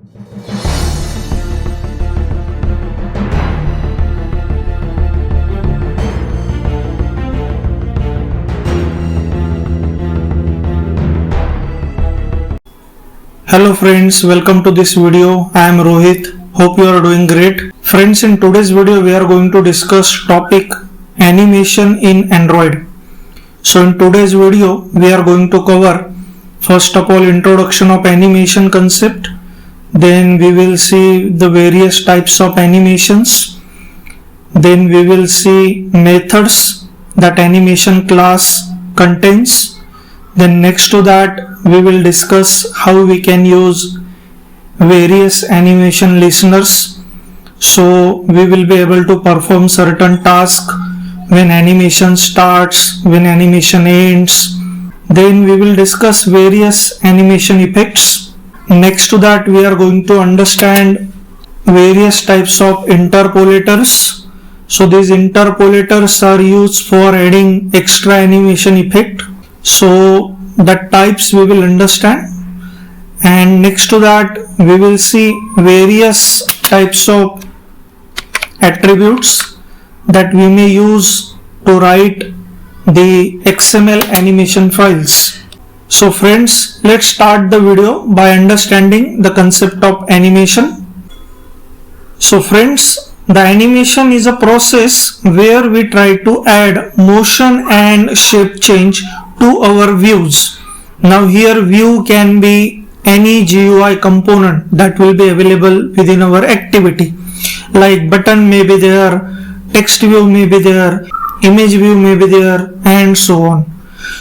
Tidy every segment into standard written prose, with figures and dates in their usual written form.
Hello friends, welcome to this video. I am Rohit. Hope you are doing great. Friends, in today's video we are going to discuss topic animation in Android. So in today's video we are going to cover first of all introduction of animation concept. Then we will see the various types of animations. Then we will see methods that animation class contains. Then next to that we will discuss how we can use various animation listeners, so we will be able to perform certain tasks when animation starts, when animation ends. Then we will discuss various animation effects. Next to that we are going to understand various types of interpolators. So these interpolators are used for adding extra animation effect. So the types we will understand, and next to that we will see various types of attributes that we may use to write the XML animation files. So friends, let's start the video by understanding the concept of animation. So friends, the animation is a process where we try to add motion and shape change to our views. Now here view can be any GUI component that will be available within our activity, like button may be there, text view may be there, image view may be there, and so on.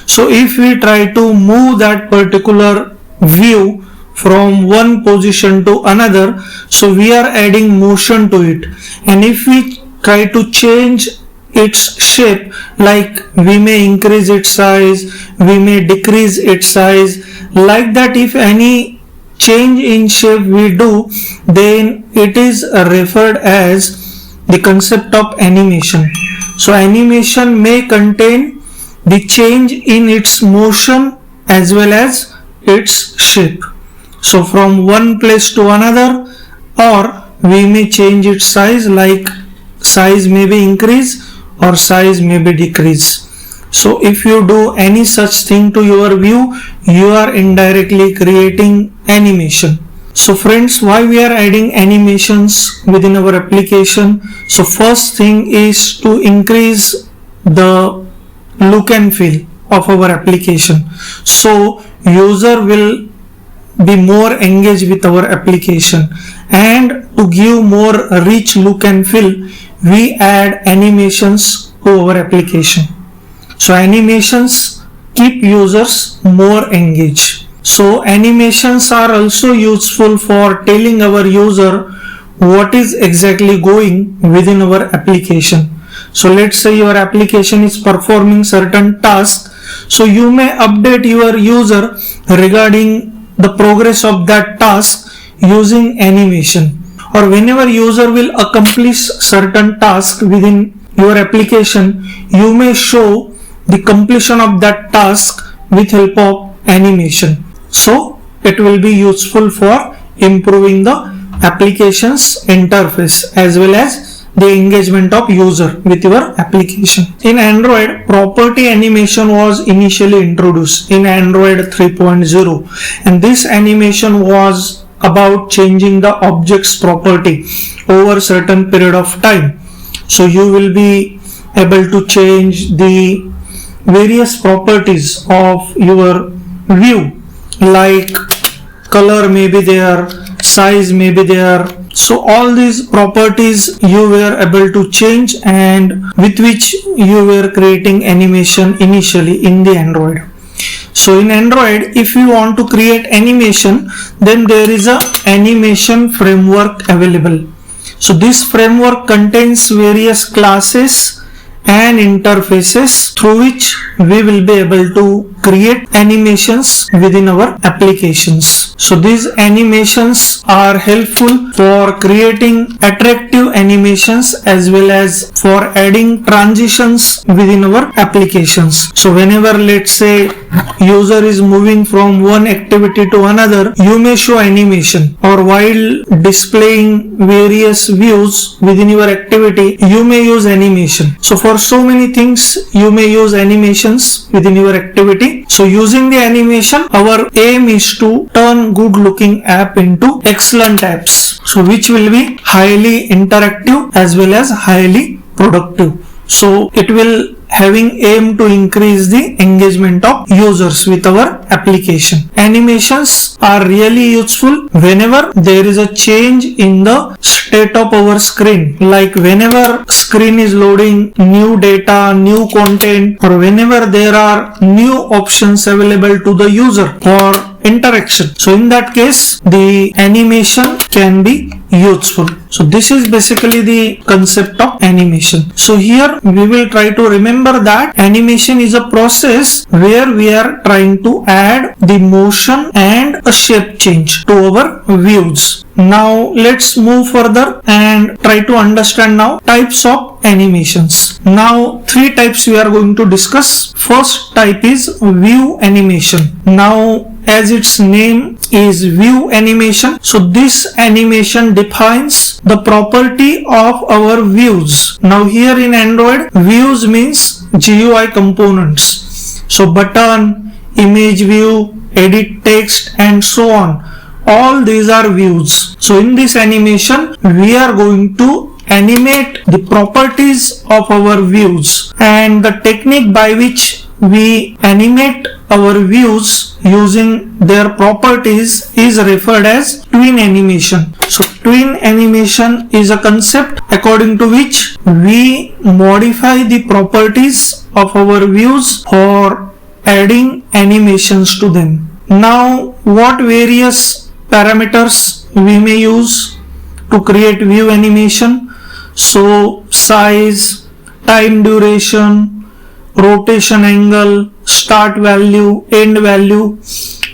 So if we try to move that particular view from one position to another, so we are adding motion to it. And if we try to change its shape, like we may increase its size, we may decrease its size, like that if any change in shape we do, then it is referred as the concept of animation. So animation may contain the change in its motion as well as its shape. So from one place to another, or we may change its size, like size may be increase or size may be decrease. So if you do any such thing to your view, you are indirectly creating animation. So friends, why we are adding animations within our application? So first thing is to increase the look and feel of our application, so user will be more engaged with our application. And to give more rich look and feel, we add animations to our application. So animations keep users more engaged. So animations are also useful for telling our user what is exactly going within our application. So let's say your application is performing certain tasks, so you may update your user regarding the progress of that task using animation. Or whenever user will accomplish certain task within your application, you may show the completion of that task with help of animation. So it will be useful for improving the application's interface as well as the engagement of user with your application. In Android, property animation was initially introduced in Android 3.0, and this animation was about changing the object's property over certain period of time. So you will be able to change the various properties of your view, like color may be there, size may be there. So all these properties you were able to change, and with which you were creating animation initially in the Android. So in Android, if you want to create animation, then there is a animation framework available. So this framework contains various classes and interfaces through which we will be able to create animations within our applications. So these animations are helpful for creating attractive animations as well as for adding transitions within our applications. So whenever, let's say, user is moving from one activity to another, you may show animation, or while displaying various views within your activity, you may use animation. So for so many things, you may use animations within your activity. So using the animation, our aim is to turn good looking app into excellent apps, so which will be highly interactive as well as highly productive. So it will having aim to increase the engagement of users with our application. Animations are really useful whenever there is a change in the state of our screen, like whenever screen is loading new data, new content, or whenever there are new options available to the user for interaction. So in that case, the animation can be useful. So this is basically the concept of animation. So here we will try to remember that animation is a process where we are trying to add the motion and a shape change to our views. Now let's move further and try to understand now types of animations. Now three types we are going to discuss. First type is view animation. Now as its name is view animation, so this animation defines the property of our views. Now here in Android, views means GUI components. So button, image view, edit text and so on. All these are views. So in this animation, we are going to animate the properties of our views, and the technique by which we animate our views using their properties is referred as tween animation. So tween animation is a concept according to which we modify the properties of our views for adding animations to them. Now what various parameters we may use to create view animation? So size, time duration, rotation angle, start value, end value,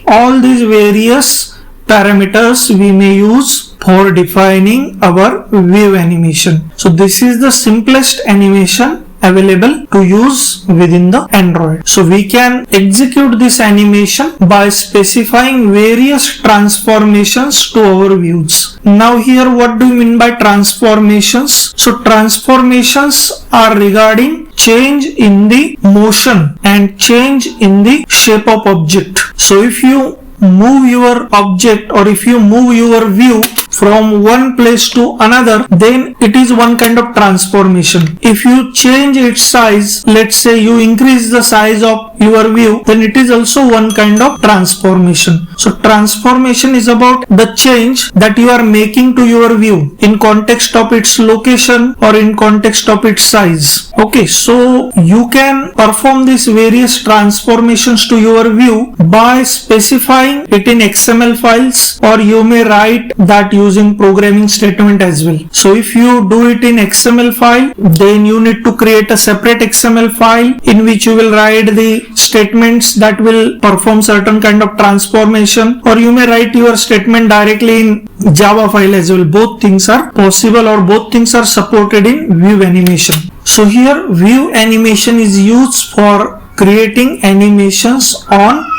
all these various parameters we may use for defining our view animation. So this is the simplest animation available to use within the Android. So we can execute this animation by specifying various transformations to our views. Now here, what do you mean by transformations? So transformations are regarding change in the motion and change in the shape of object. So if you move your object or if you move your view from one place to another, then it is one kind of transformation. If you change its size, let's say you increase the size of your view, then it is also one kind of transformation. So transformation is about the change that you are making to your view in context of its location or in context of its size. Okay, so you can perform these various transformations to your view by specifying it in XML files, or you may write that using programming statement as well. So if you do it in XML file, then you need to create a separate XML file in which you will write the statements that will perform certain kind of transformation, or you may write your statement directly in Java file as well. Both things are possible, or both things are supported in view animation. So here view animation is used for creating animations on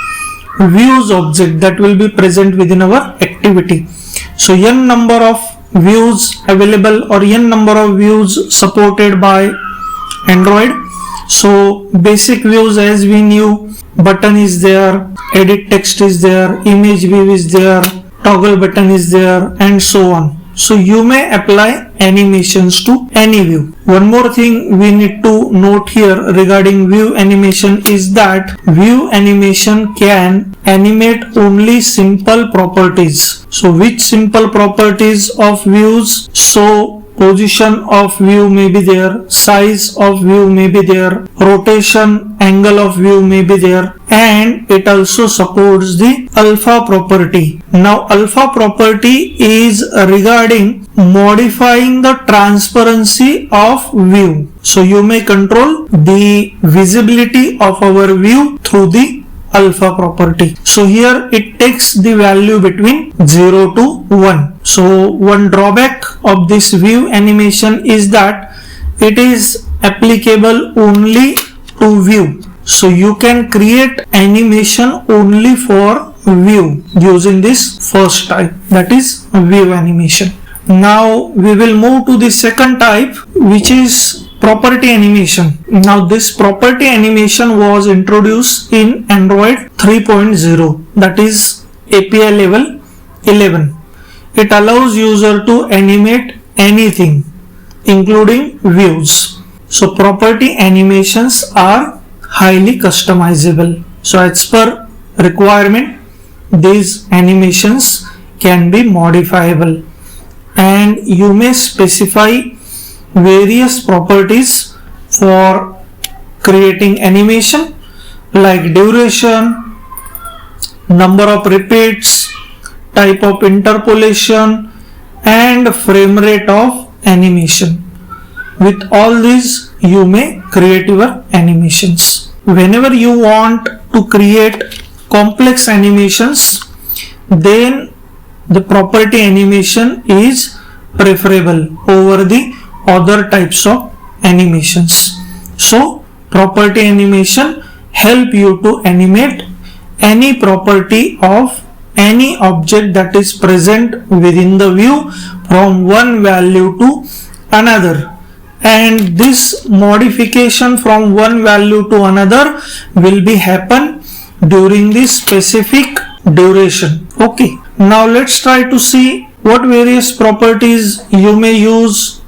views object that will be present within our activity. So n number of views available or n number of views supported by Android. So basic views, as we knew, button is there, edit text is there, image view is there, toggle button is there, and so on. So you may apply animations to any view. One more thing we need to note here regarding view animation is that view animation can animate only simple properties. So which simple properties of views? So position of view may be there, size of view may be there, rotation angle of view may be there, and it also supports the alpha property. Now alpha property is regarding modifying the transparency of view. So you may control the visibility of our view through the alpha property. So here it takes the value between 0 to 1. So one drawback of this view animation is that it is applicable only to view. So you can create animation only for view using this first type, that is view animation. Now we will move to the second type, which is property animation. Now this property animation was introduced in Android 3.0, that is API level 11. It allows user to animate anything including views. So property animations are highly customizable. So as per requirement, these animations can be modifiable, and you may specify various properties for creating animation like duration, number of repeats, type of interpolation, and frame rate of animation. With all these you may create your animations. Whenever you want to create complex animations, then the property animation is preferable over the other types of animations. So property animation help you to animate any property of any object that is present within the view from one value to another, and this modification from one value to another will be happen during this specific duration. Okay, now let's try to see what various properties you may use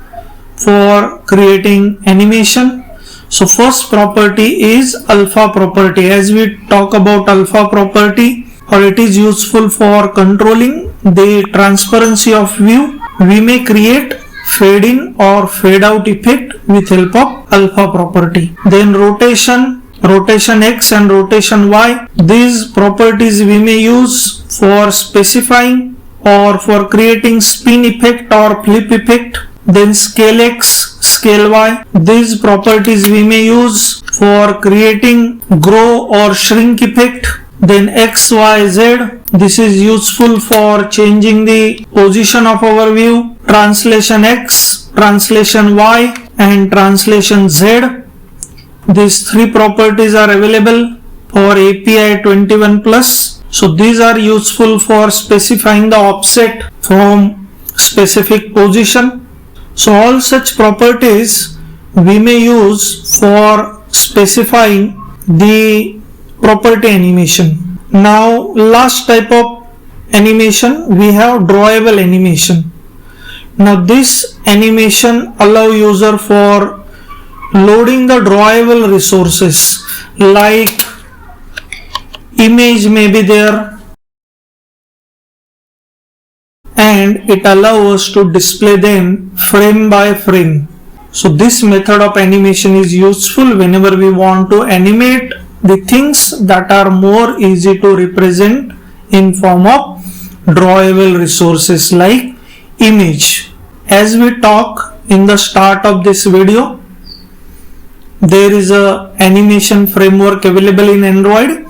for creating animation. So first property is alpha property. As we talk about alpha property, or it is useful for controlling the transparency of view, we may create fade in or fade out effect with help of alpha property. Then rotation X and rotation Y, these properties we may use for specifying or for creating spin effect or flip effect. Then scale X, scale Y, these properties we may use for creating grow or shrink effect. Then X, Y, Z, this is useful for changing the position of our view. Translation X, translation Y, and translation Z. These three properties are available for API 21 plus. So these are useful for specifying the offset from specific position. So all such properties we may use for specifying the property animation. Now last type of animation, we have drawable animation. Now this animation allow user for loading the drawable resources like image may be there, and it allows us to display them frame by frame. So this method of animation is useful whenever we want to animate the things that are more easy to represent in form of drawable resources like image. As we talk in the start of this video, there is a animation framework available in Android,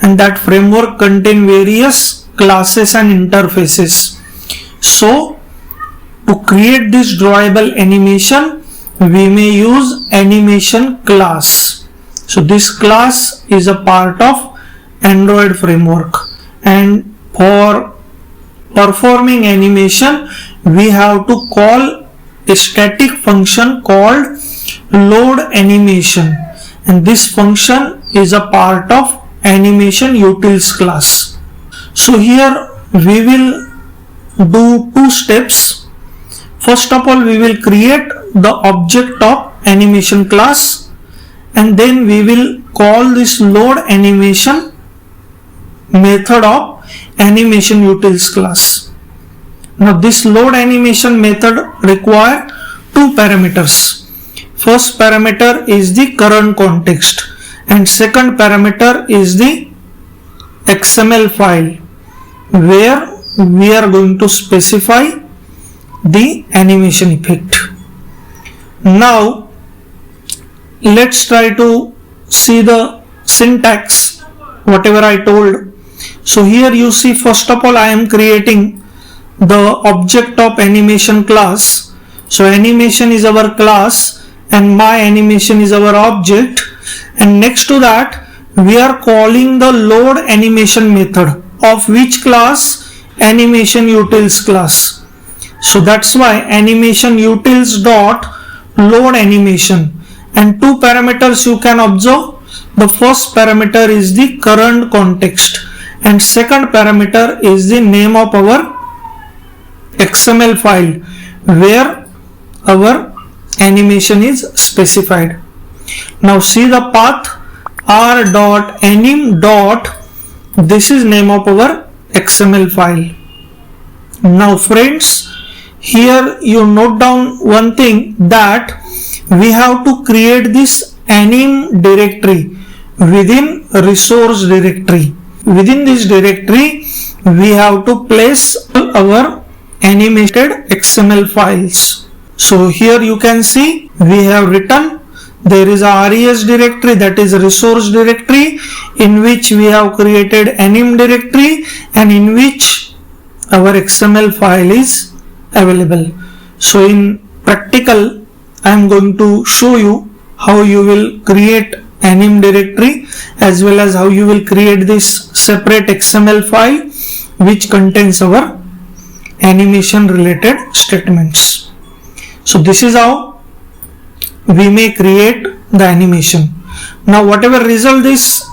and that framework contains various classes and interfaces. So to create this drawable animation, we may use animation class. So this class is a part of Android framework, and for performing animation we have to call a static function called load animation, and this function is a part of animation utils class. So here we will do two steps. First of all, we will create the object of animation class, and then we will call this load animation method of animation utils class. Now this load animation method require two parameters. First parameter is the current context and second parameter is the XML file where we are going to specify the animation effect. Now let's try to see the syntax whatever I told. So here you see, first of all I am creating the object of animation class. So animation is our class and my animation is our object, and next to that we are calling the load animation method of which class? Animation utils class. So that's why animation utils dot load animation, and two parameters you can observe. The first parameter is the current context and second parameter is the name of our XML file where our animation is specified. Now see the path r.anim. This is name of our XML file. Now friends, here you note down one thing, that we have to create this anim directory within resource directory. Within this directory we have to place our animated XML files. So here you can see we have written there is a res directory, that is a resource directory, in which we have created anim directory and in which our XML file is available. So in practical I am going to show you how you will create anim directory as well as how you will create this separate XML file which contains our animation related statements. So this is how we may create the animation. Now whatever result this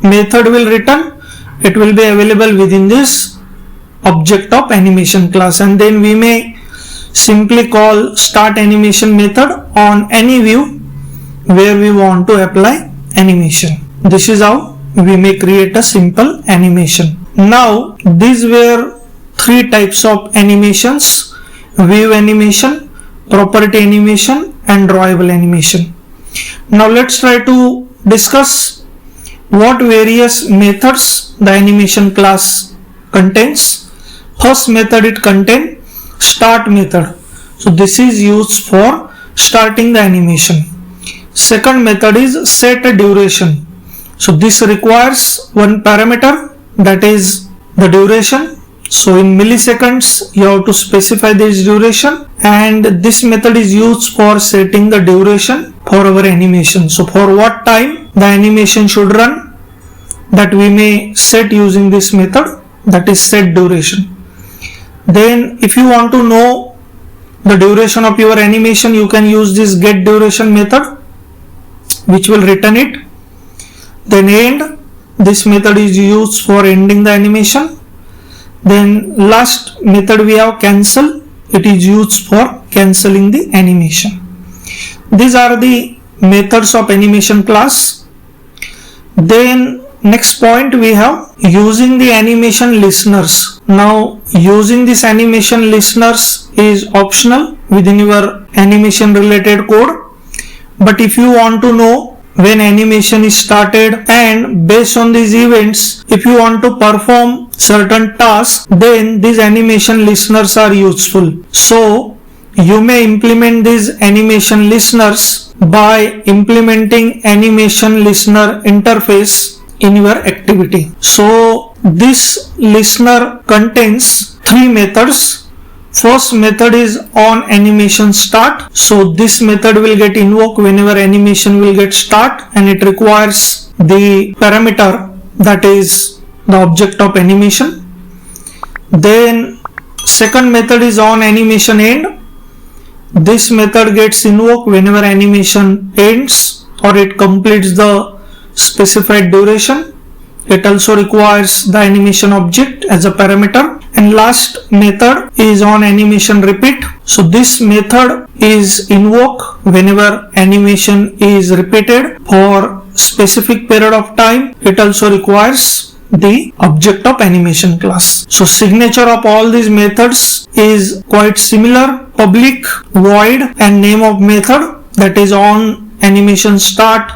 method will return, it will be available within this object of animation class, and then we may simply call start animation method on any view where we want to apply animation. This is how we may create a simple animation. Now these were three types of animations: view animation, property animation and drawable animation. Now let's try to discuss what various methods the animation class contains. First method, it contains start method. So this is used for starting the animation. Second method is set duration. So this requires one parameter, that is the duration. So in milliseconds you have to specify this duration, and this method is used for setting the duration for our animation. So for what time the animation should run, that we may set using this method, that is set duration. Then if you want to know the duration of your animation, you can use this get duration method which will return it. Then end, this method is used for ending the animation. Then last method we have cancel, it is used for cancelling the animation. These are the methods of animation class. Then next point we have using the animation listeners. Now using this animation listeners is optional within your animation related code, but if you want to know when animation is started and based on these events if you want to perform certain tasks, then these animation listeners are useful. So you may implement these animation listeners by implementing animation listener interface in your activity. So this listener contains three methods. First method is on animation start. So this method will get invoked whenever animation will get start, and it requires the parameter, that is the object of animation. Then second method is on animation end. This method gets invoked whenever animation ends or it completes the specified duration. It also requires the animation object as a parameter. And last method is on animation repeat. So this method is invoked whenever animation is repeated for specific period of time. It also requires the object of animation class. So signature of all these methods is quite similar. public void and name of method, that is on animation start,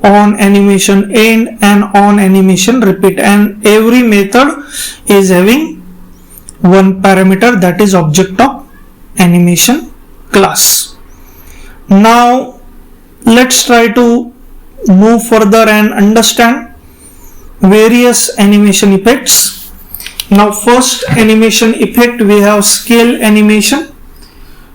on animation end and on animation repeat, and every method is having one parameter, that is object of animation class. Now let's try to move further and understand various animation effects. Now first animation effect, we have scale animation.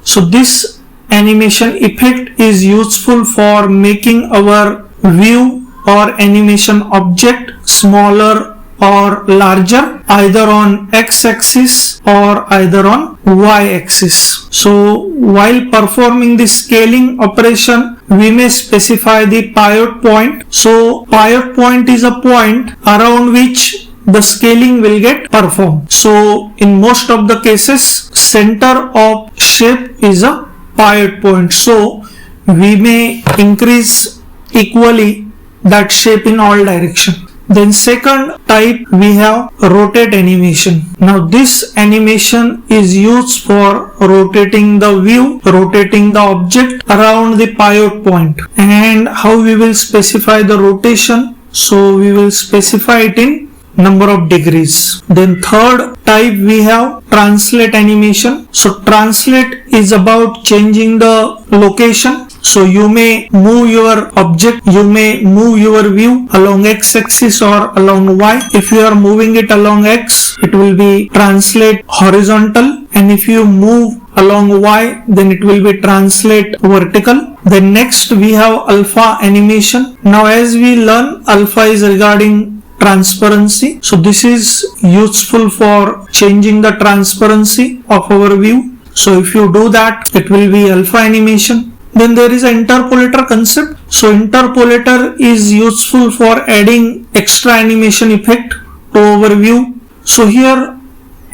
So this animation effect is useful for making our view or animation object smaller or larger, either on x-axis or either on y-axis. So while performing the scaling operation, we may specify the pivot point. So pivot point is a point around which the scaling will get performed. So in most of the cases, center of shape is a pivot point. So we may increase equally that shape in all directions. Then second type, we have rotate animation. Now this animation is used for rotating the view, rotating the object around the pivot point. And how we will specify the rotation? So we will specify it in number of degrees. Then third type, we have translate animation. So translate is about changing the location. So you may move your object, you may move your view along x-axis or along y. If you are moving it along x, it will be translate horizontal, and if you move along y, then it will be translate vertical. Then next we have alpha animation. Now as we learn, alpha is regarding transparency. So this is useful for changing the transparency of our view. So if you do that, it will be alpha animation. Then there is an interpolator concept. So interpolator is useful for adding extra animation effect to our view. So here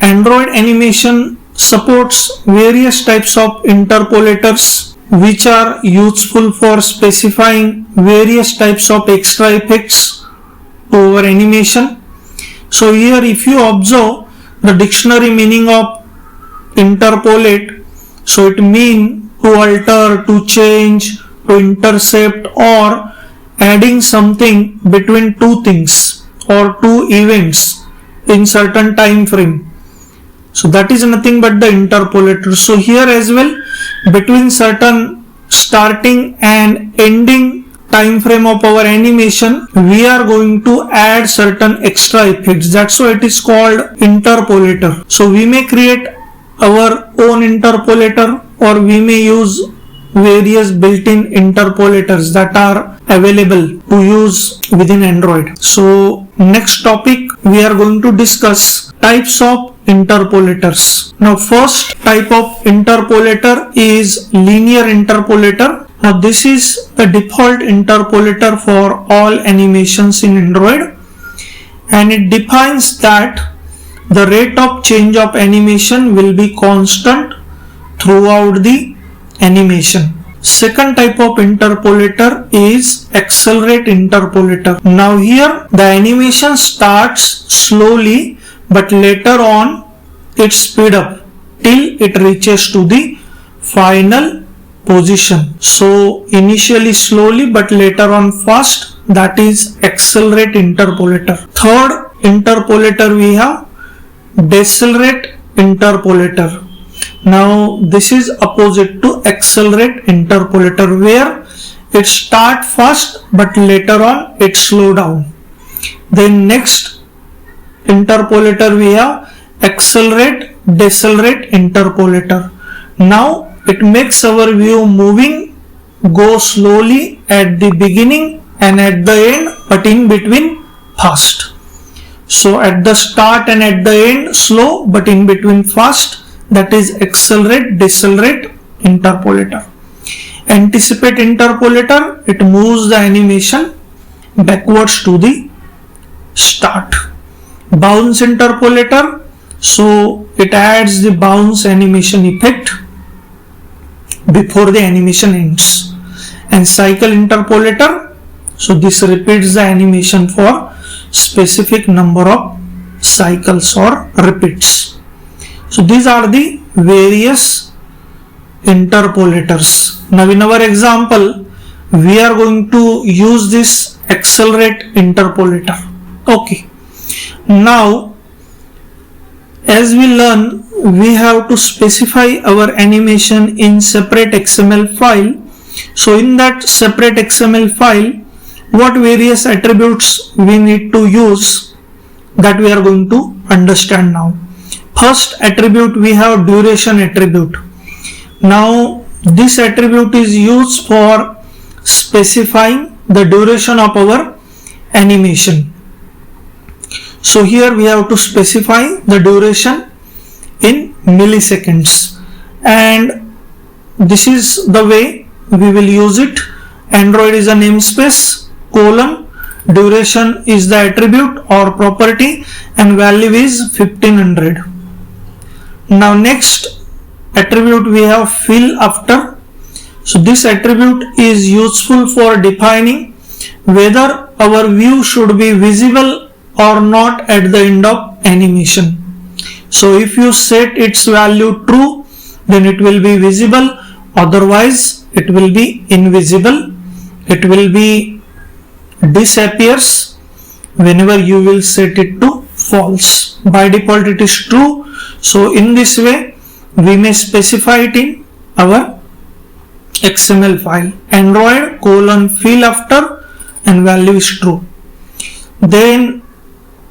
Android animation supports various types of interpolators which are useful for specifying various types of extra effects to our animation. So here if you observe the dictionary meaning of interpolate, so it means to alter, to change, to intercept, or adding something between two things or two events in certain time frame. So that is nothing but the interpolator. So here as well, between certain starting and ending time frame of our animation, we are going to add certain extra effects. That's why it is called interpolator. So we may create our own interpolator, or we may use various built-in interpolators that are available to use within Android. So next topic, we are going to discuss types of interpolators. Now first type of interpolator is linear interpolator. Now this is the default interpolator for all animations in Android, and it defines that the rate of change of animation will be constant throughout the animation. Second type of interpolator is accelerate interpolator. Now here the animation starts slowly, but later on it speed up till it reaches to the final position. So initially slowly, but later on fast, that is accelerate interpolator. Third interpolator we have decelerate interpolator. Now this is opposite to accelerate interpolator, where it start fast but later on it slow down. Then next interpolator we have accelerate decelerate interpolator. Now it makes our view moving go slowly at the beginning and at the end, but in between fast. So at the start and at the end slow, but in between fast. That is accelerate decelerate interpolator. Anticipate interpolator, it moves the animation backwards to the start. Bounce interpolator, so it adds the bounce animation effect before the animation ends. And cycle interpolator, so this repeats the animation for specific number of cycles or repeats. So these are the various interpolators. Now in our example, we are going to use this accelerate interpolator. Okay. Now, as we learn, we have to specify our animation in separate XML file. So in that separate XML file, what various attributes we need to use, that we are going to understand now. First attribute, we have duration attribute. Now this attribute is used for specifying the duration of our animation. So here we have to specify the duration in milliseconds, and this is the way we will use it. Android is a namespace, colon, duration is the attribute or property, and value is 1500. Now next attribute, we have fill after. So this attribute is useful for defining whether our view should be visible or not at the end of animation. So if you set its value true, then it will be visible, otherwise it will be invisible. It will be disappears whenever you will set it to false. By default it is true. So in this way we may specify it in our XML file. Android colon fill after and value is true. Then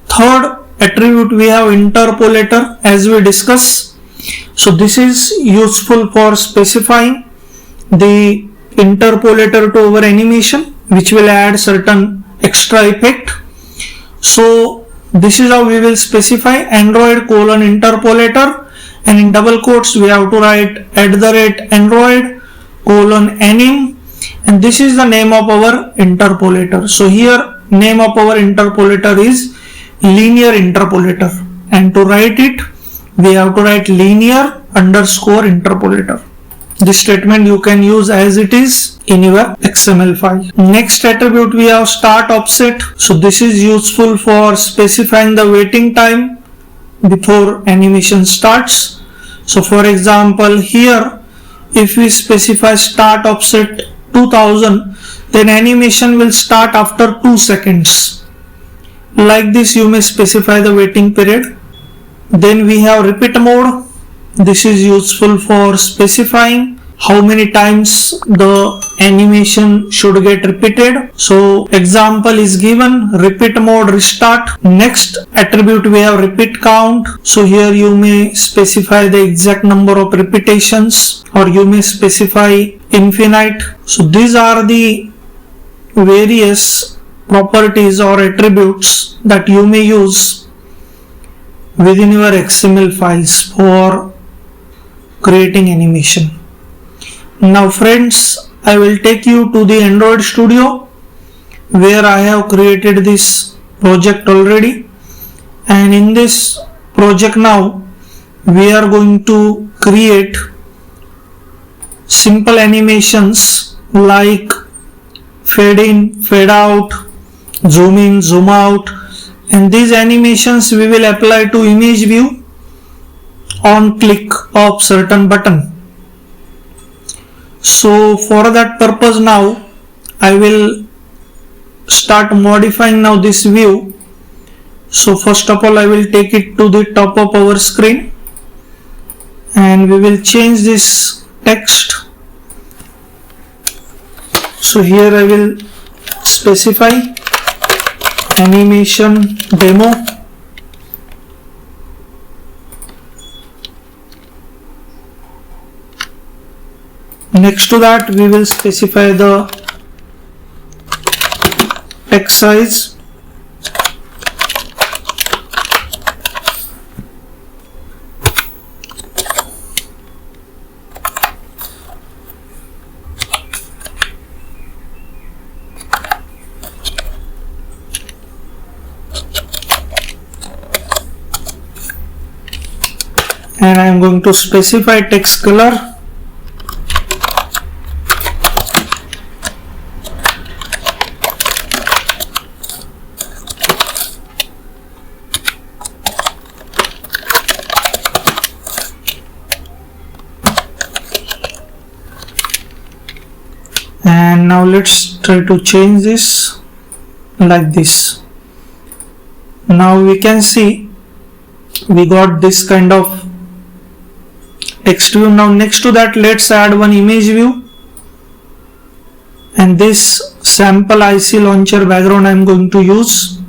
third attribute, we have interpolator, as we discuss. So this is useful for specifying the interpolator to our animation, which will add certain extra effect. So this is how we will specify Android colon interpolator, and in double quotes we have to write @Android colon anim, and this is the name of our interpolator. So here name of our interpolator is linear interpolator, and to write it we have to write linear underscore interpolator. This statement you can use as it is in your XML file. Next attribute, we have start offset. So this is useful for specifying the waiting time before animation starts. So for example, here if we specify start offset 2000, then animation will start after 2 seconds. Like this you may specify the waiting period. Then we have repeat mode. This is useful for specifying how many times the animation should get repeated. So example is given, repeat mode restart. Next attribute, we have repeat count. So here you may specify the exact number of repetitions, or you may specify infinite. So these are the various properties or attributes that you may use within your XML files for creating animation. Now friends, I will take you to the Android Studio where I have created this project already, and in this project now we are going to create simple animations like fade in, fade out, zoom in, zoom out, and these animations we will apply to image view on click of certain button. So for that purpose now I will start modifying now this view. So first of all I will take it to the top of our screen, and we will change this text. So here I will specify animation demo. Next to that we will specify the text size. And I am going to specify text color. And now let's try to change this like this. Now we can see we got this kind of text view. Now next to that, let's add one image view, and this sample IC launcher background I am going to use.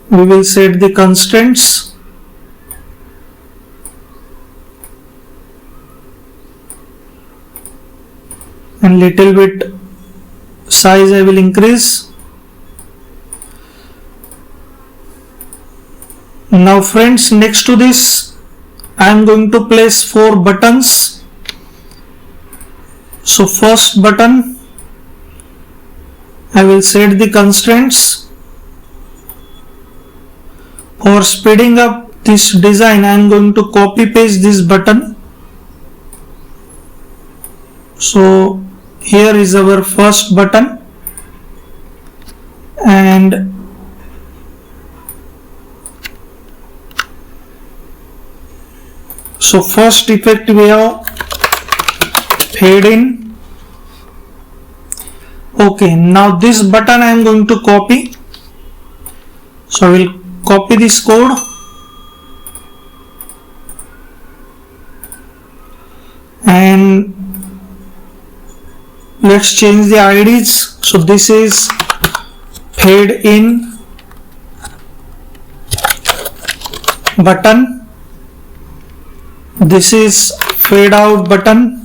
We will set the constraints. And little bit size I will increase. Now friends, next to this I am going to place 4 buttons. So first button, I will set the constraints. For speeding up this design, I am going to copy paste this button. So here is our first button, and so first effect we have fade in. Okay, now this button I am going to copy. So I will copy this code and let's change the IDs. So this is fade in button, this is fade out button,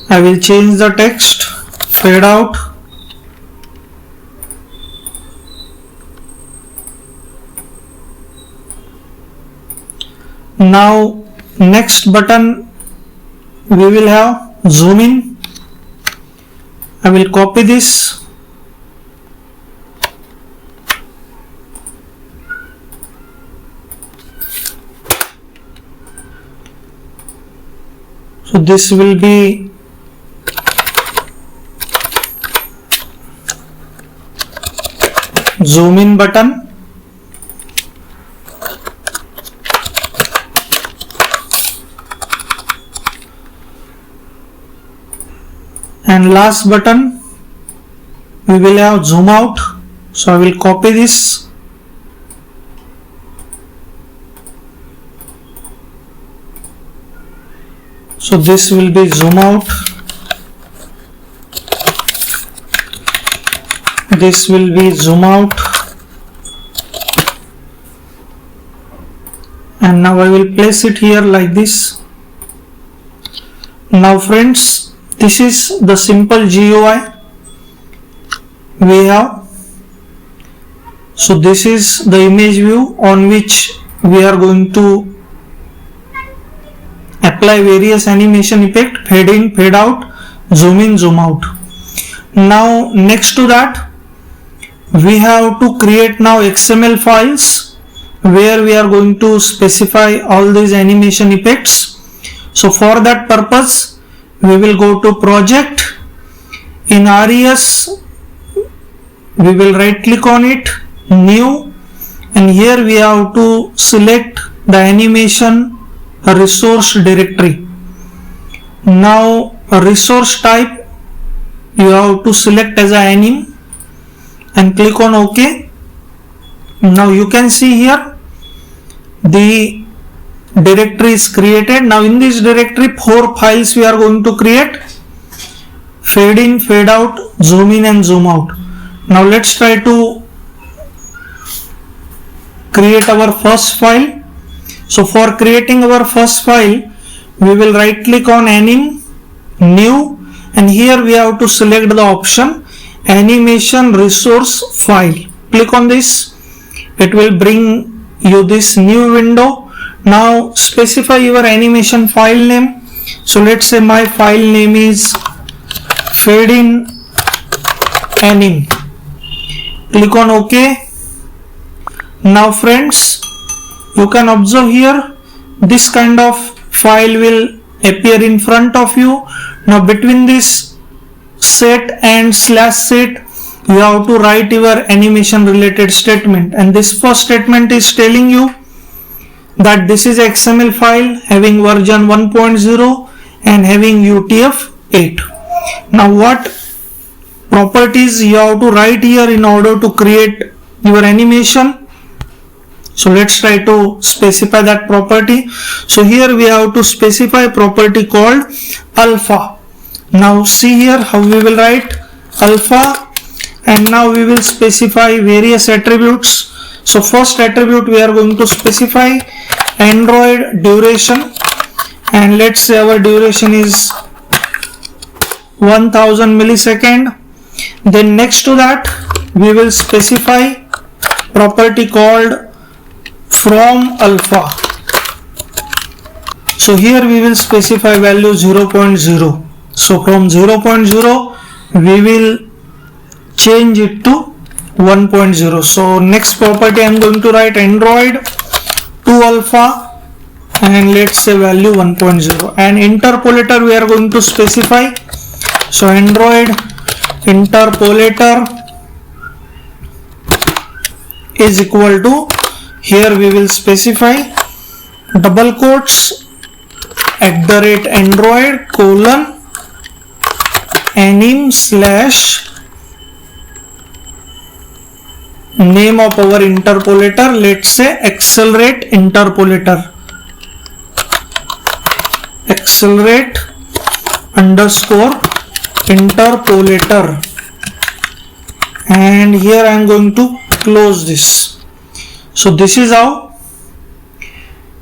I will change the text fade out. Now next button we will have zoom in. I will copy this. So this will be zoom in button. And last button we will have zoom out. So I will copy this. So this will be zoom out. This will be zoom out. And now I will place it here like this. Now friends, this is the simple GUI we have. So this is the image view on which we are going to apply various animation effect, fade in, fade out, zoom in, zoom out. Now next to that, we have to create now XML files where we are going to specify all these animation effects. So for that purpose, we will go to project. In RES, we will right click on it, new, and here we have to select the animation resource directory. Now a resource type you have to select as a anim and click on OK. Now you can see here the directory is created. Now in this directory 4 files we are going to create: fade in, fade out, zoom in and zoom out. Now let's try to create our first file. So for creating our first file, we will right click on anim, new, and here we have to select the option animation resource file. Click on this. It will bring you this new window. Now specify your animation file name. So let's say my file name is fade in anim. Click on OK. Now friends, you can observe here this kind of file will appear in front of you. Now between this set and /set, you have to write your animation related statement, and this first statement is telling you that this is XML file having version 1.0 and having UTF-8. Now what properties you have to write here in order to create your animation? So let's try to specify that property. So here we have to specify property called alpha. Now see here how we will write alpha, and now we will specify various attributes. So first attribute we are going to specify Android duration, and let's say our duration is 1000 millisecond. Then next to that we will specify property called from alpha. So here we will specify value 0.0. So from 0.0 we will change it to 1.0. So next property I am going to write Android to alpha, and let's say value 1.0. And interpolator we are going to specify. So Android interpolator is equal to, here we will specify double quotes @Android @anim/ name of our interpolator, let's say accelerate interpolator, accelerate underscore interpolator, and here I am going to close this. So this is how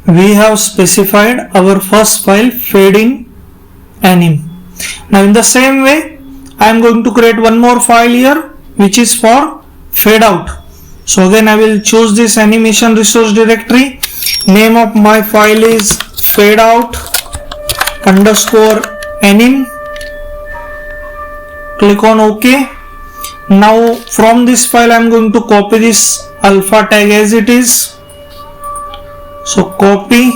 we have specified our first file fading anim. Now in the same way I am going to create one more file here which is for fade out. So again I will choose this animation resource directory. Name of my file is fade out underscore anim. Click on OK. Now from this file I am going to copy this alpha tag as it is. So copy,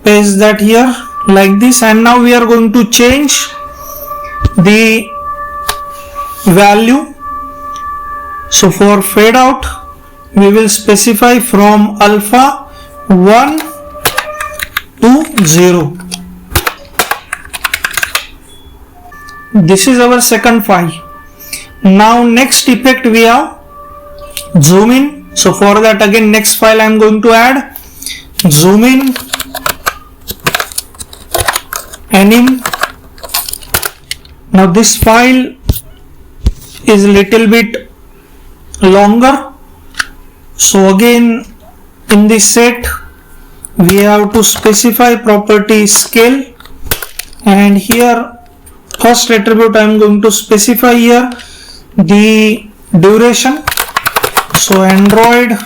paste that here like this, and now we are going to change the value. So for fade out we will specify from alpha 1 to 0. This is our second file. Now next effect we have zoom in. So for that again next file I am going to add zoom in anim. Now this file is little bit longer, so again in this set we have to specify property scale, and here first attribute I am going to specify here the duration. So Android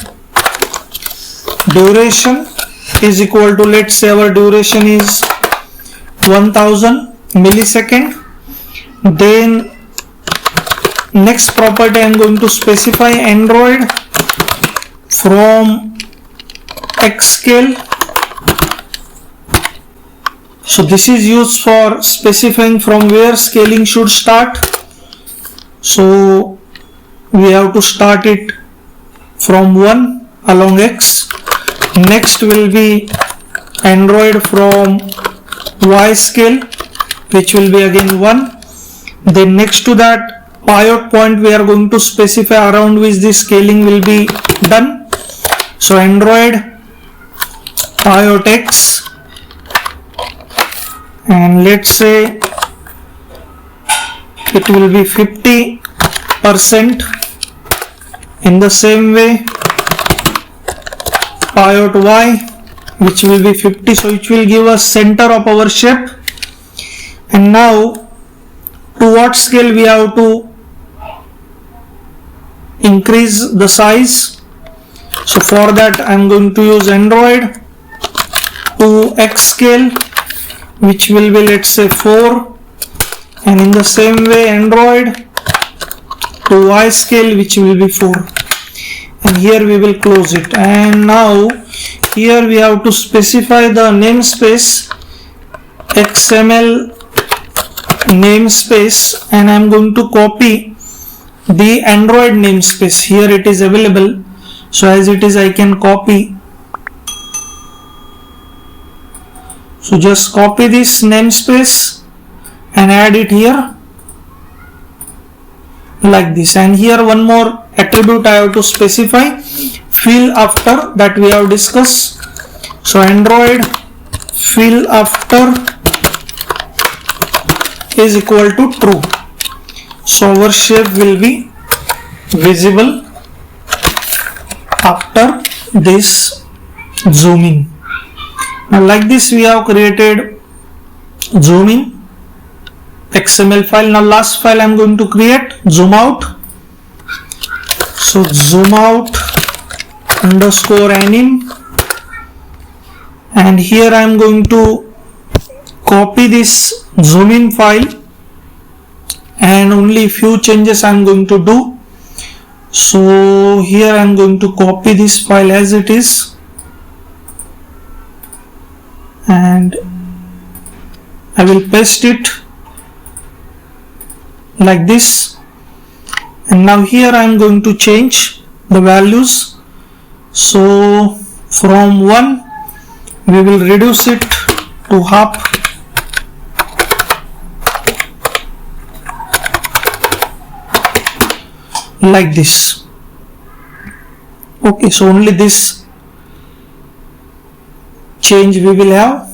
duration is equal to, let's say our duration is 1000 millisecond. Then next property I am going to specify Android from X scale. So this is used for specifying from where scaling should start. So we have to start it from 1 along X. Next will be Android from Y scale, which will be again 1. Then next to that pivot point we are going to specify around which the scaling will be done. So Android pivot X, and let's say it will be 50%. In the same way pivot Y, which will be 50, so it will give us center of our shape. And now to what scale we have to increase the size. So for that I am going to use Android to X scale, which will be, let's say 4, and in the same way Android to Y scale, which will be 4, and here we will close it. And now here we have to specify the namespace XML namespace, and I am going to copy the Android namespace. Here it is available. So as it is, I can copy. So just copy this namespace and add it here like this. And here one more attribute I have to specify, fill after, that we have discussed. So Android fill after is equal to true. So our shape will be visible after this zooming. Now like this we have created zooming XML file. Now last file I am going to create, zoom out. So zoom out underscore anim, and here I am going to copy this zoom in file, and only few changes I am going to do. So here I am going to copy this file as it is, and I will paste it like this. And now here I am going to change the values. So from 1 we will reduce it to half. Like this. Okay, so only this change we will have.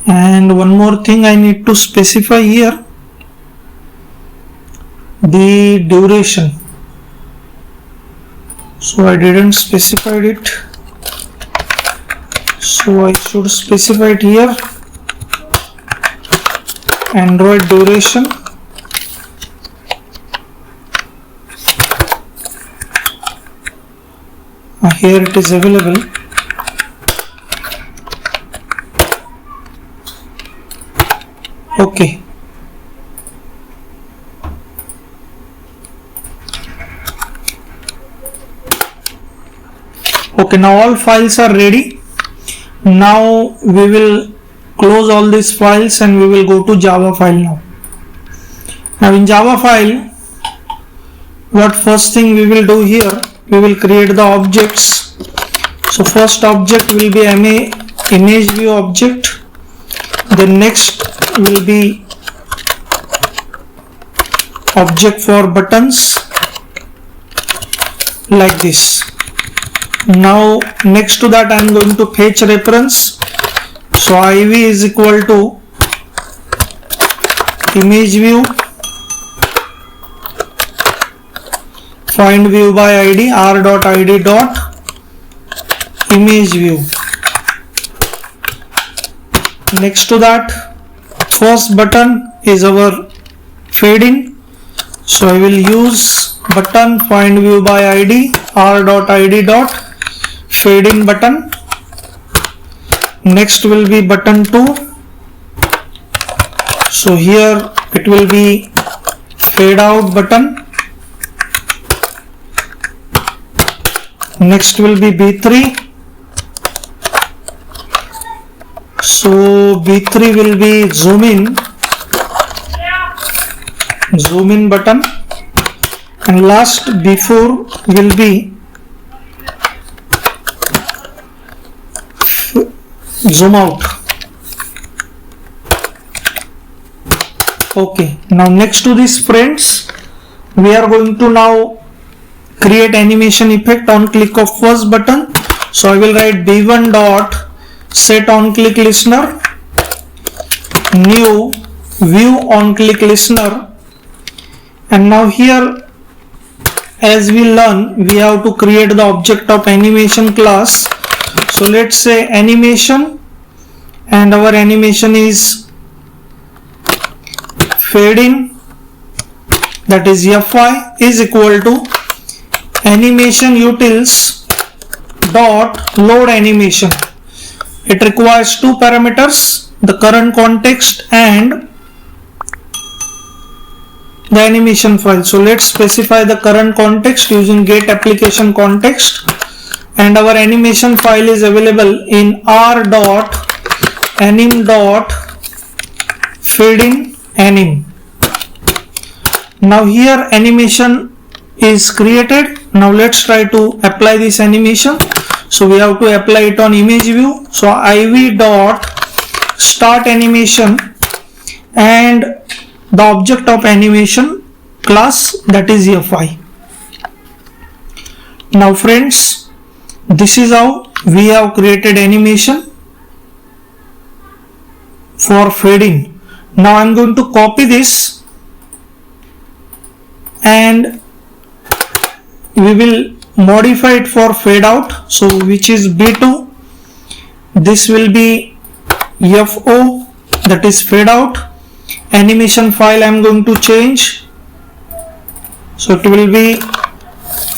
And one more thing I need to specify here, the duration. So I didn't specify it, so I should specify it here, Android duration. Here it is available. Okay. Okay, now all files are ready. Now we will close all these files and we will go to Java file now. Now in Java file, what first thing we will do here, we will create the objects. So first object will be image view object. Then next will be object for buttons like this. Now next to that I am going to fetch reference. So iv is equal to image view find view by id r.id dot image view. Next to that, first button is our fading. So I will use button find view by id r.id dot fading button. Next will be button 2. So here it will be fade out button. Next will be B3. So B3 will be zoom in button, and last B4 will be zoom out. Okay, now next to this friends, we are going to now create animation effect on click of first button. So I will write b1 dot set on click listener, new view on click listener. And now here, as we learn, we have to create the object of animation class. So let's say animation, and our animation is fade in, that is fi, is equal to animation utils dot load animation. It requires two parameters, the current context and the animation file. So let's specify the current context using get application context, and our animation file is available in r.anim.fading anim. Now here animation is created. Now let's try to apply this animation. So we have to apply it on image view. So iv dot start animation and the object of animation class, that is fi. Now friends, this is how we have created animation for fading. Now I am going to copy this and we will modify it for fade out. So which is B2. This will be FO, that is fade out. Animation file I am going to change. So it will be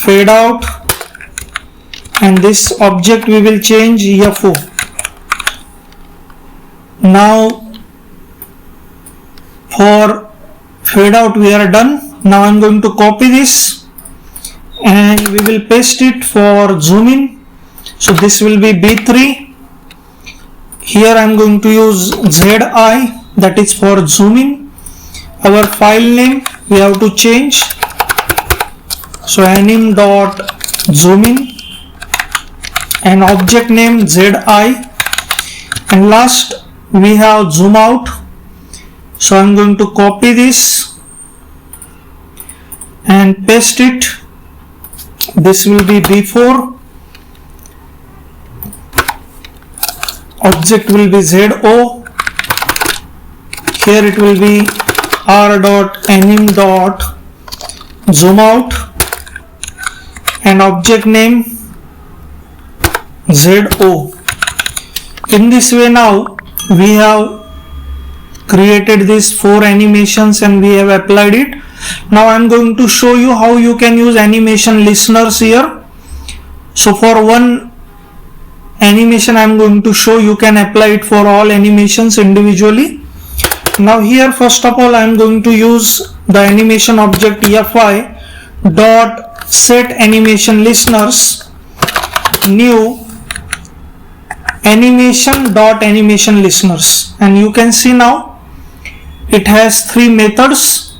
fade out, and this object we will change FO. Now for fade out we are done. Now I am going to copy this and we will paste it for zoom in. So this will be B3. Here I am going to use ZI, that is for zoom in. Our file name we have to change. So anim dot zoom in and object name ZI, and last we have zoom out. So I am going to copy this and paste it. This will be B4. Object will be ZO. Here it will be R dot anim dot zoom out and object name ZO. In this way now we have created these 4 animations and we have applied it. Now I am going to show you how you can use animation listeners here. So for one animation I am going to show, you can apply it for all animations individually. Now here first of all I am going to use the animation object fi dot set animation listeners, new animation dot animation listeners, and you can see now it has 3 methods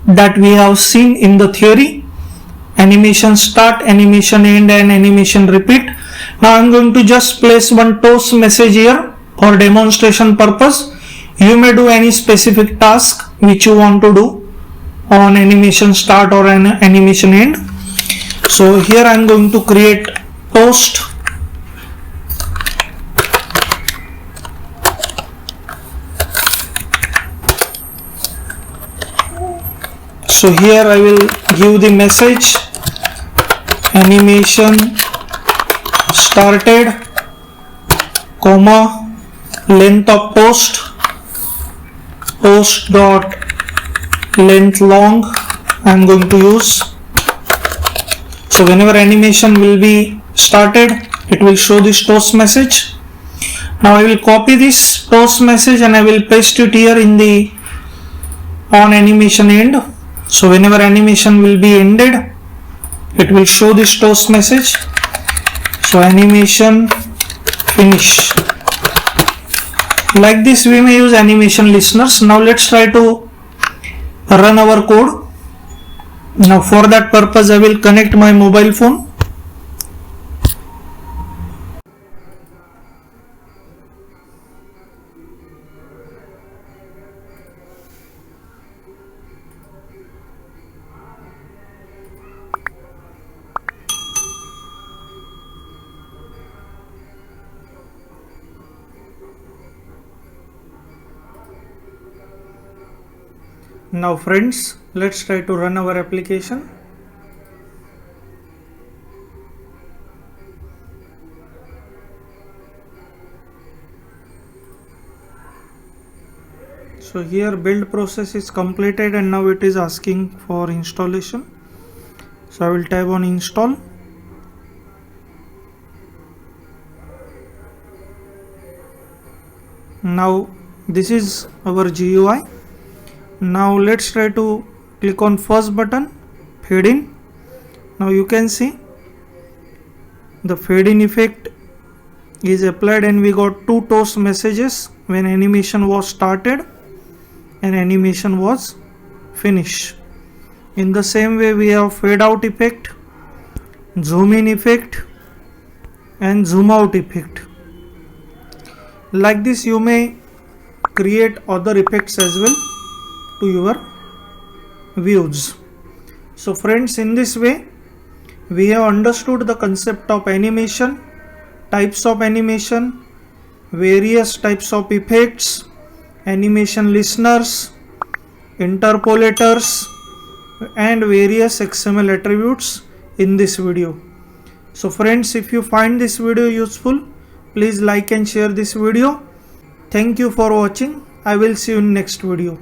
that we have seen in the theory: animation start, animation end, and animation repeat. Now I am going to just place one toast message here for demonstration purpose. You may do any specific task which you want to do on animation start or an animation end. So here I am going to create toast. So here I will give the message animation started, comma, length of post dot length long I am going to use. So whenever animation will be started, it will show this toast message. Now I will copy this toast message and I will paste it here in the on animation end. So whenever animation will be ended, it will show this toast message. So animation finish. Like this we may use animation listeners. Now let's try to run our code. Now for that purpose I will connect my mobile phone. Now friends, let's try to run our application. So here build process is completed and now it is asking for installation. So I will type on install. Now this is our GUI. Now let's try to click on first button, fade in. Now you can see the fade in effect is applied and we got 2 toast messages when animation was started and animation was finish. In the same way we have fade out effect, zoom in effect and zoom out effect. Like this you may create other effects as well to your views. So friends, in this way we have understood the concept of animation, types of animation, various types of effects, animation listeners, interpolators and various XML attributes in this video. So friends, if you find this video useful, please like and share this video. Thank you for watching. I will see you in next video.